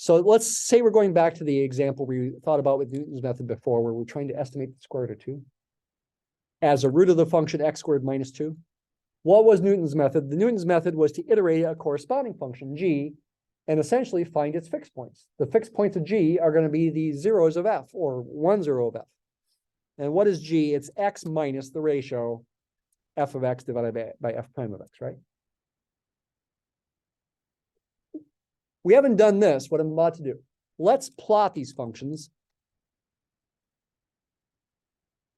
So let's say we're going back to the example we thought about with Newton's method before, where we're trying to estimate the square root of 2 as a root of the function x squared minus 2. What was Newton's method? The Newton's method was to iterate a corresponding function, g, and essentially find its fixed points. The fixed points of g are going to be the zeros of f, or 1 0 of f. And what is g? It's x minus the ratio f of x divided by f prime of x, right? We haven't done this, what I'm about to do. Let's plot these functions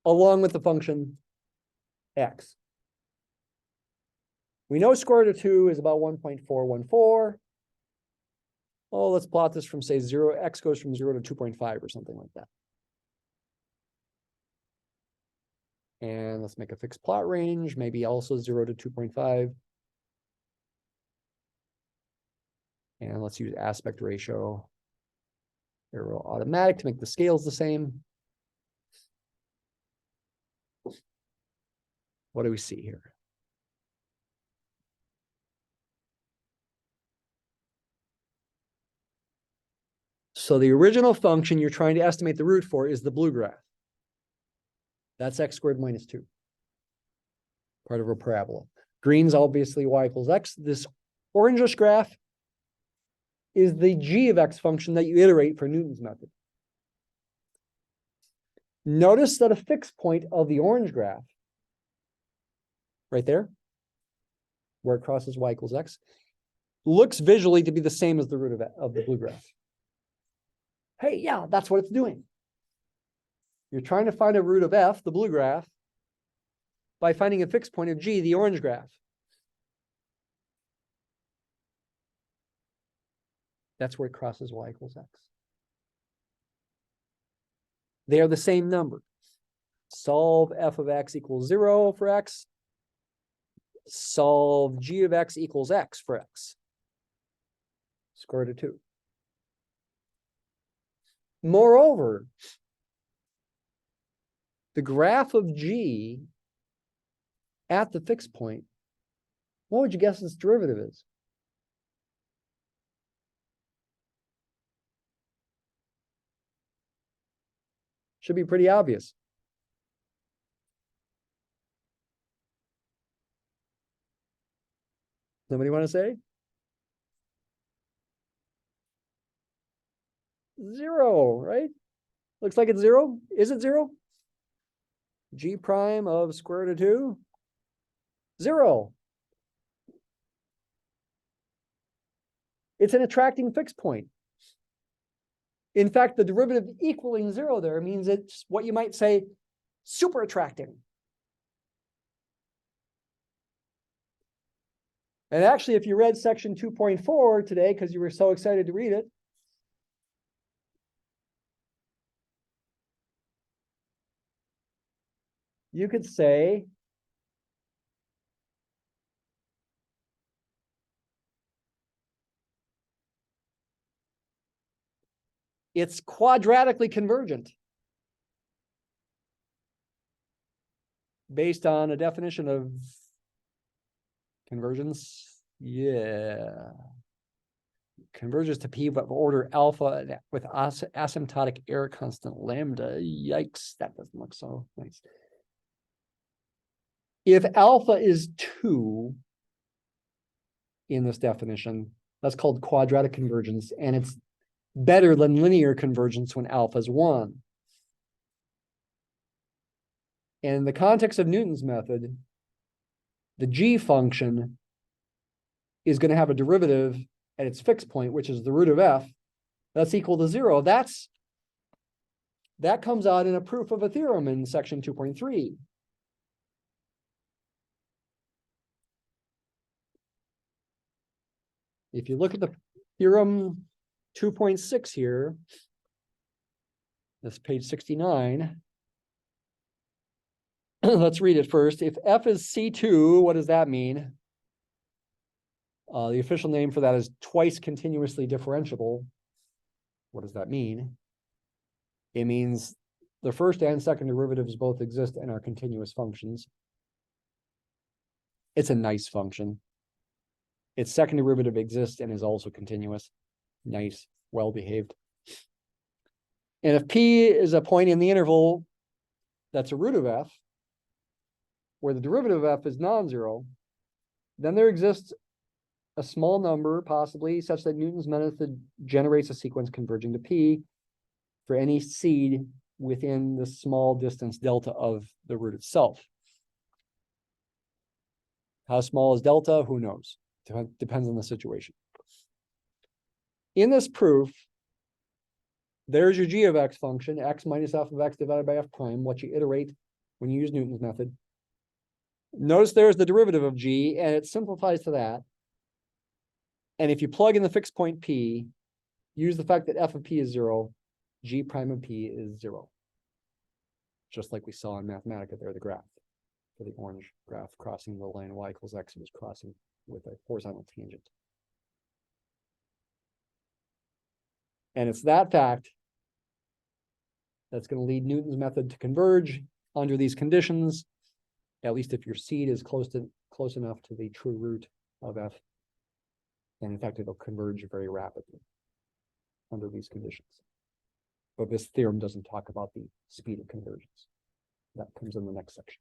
along with the function x. We know square root of 2 is about 1.414. Oh, let's plot this from, say, 0. X goes from 0 to 2.5 or something like that. And let's make a fixed plot range, maybe also 0 to 2.5. And let's use aspect ratio, arrow automatic to make the scales the same. What do we see here? So the original function you're trying to estimate the root for is the blue graph. That's x squared minus 2, part of a parabola. Green's obviously y equals x. This orangish graph is the g of x function that you iterate for Newton's method. Notice that a fixed point of the orange graph, right there, where it crosses y equals x, looks visually to be the same as the root of the blue graph. Hey, yeah, that's what it's doing. You're trying to find a root of f, the blue graph, by finding a fixed point of g, the orange graph. That's where it crosses y equals x. They are the same number. Solve f of x equals 0 for x. Solve g of x equals x for x. Square root of 2. Moreover, the graph of g at the fixed point, what would you guess its derivative is? Should be pretty obvious. Somebody want to say? 0, right? Looks like it's 0. Is it 0? G prime of square root of 2? 0. It's an attracting fixed point. In fact, the derivative equaling 0 there means it's what you might say super attracting. And actually, if you read section 2.4 today, because you were so excited to read it, you could say it's quadratically convergent based on a definition of convergence. Yeah. Converges to P of order alpha with asymptotic error constant lambda. Yikes, that doesn't look so nice. If alpha is 2 in this definition, that's called quadratic convergence, and it's better than linear convergence when alpha is 1. And in the context of Newton's method, the g function is going to have a derivative at its fixed point, which is the root of f, that's equal to 0. That comes out in a proof of a theorem in section 2.3. If you look at the theorem 2.6 here, that's page 69. Let's read it first. If f is C2, what does that mean? The official name for that is twice continuously differentiable. What does that mean? It means the first and second derivatives both exist and are continuous functions. It's a nice function. Its second derivative exists and is also continuous. Nice. well behaved. And if P is a point in the interval that's a root of f, where the derivative of f is non-zero, then there exists a small number, possibly, such that Newton's method generates a sequence converging to P for any seed within the small distance delta of the root itself. How small is delta? Who knows? Depends on the situation. In this proof, there's your g of x function, x minus f of x divided by f prime, what you iterate when you use Newton's method. Notice there's the derivative of g, and it simplifies to that. And if you plug in the fixed point p, use the fact that f of p is 0, g prime of p is 0. Just like we saw in Mathematica there, the graph. For the orange graph crossing the line y equals x, it was crossing with a horizontal tangent. And it's that fact that's going to lead Newton's method to converge under these conditions, at least if your seed is close enough to the true root of f. And in fact, it'll converge very rapidly under these conditions. But this theorem doesn't talk about the speed of convergence. That comes in the next section.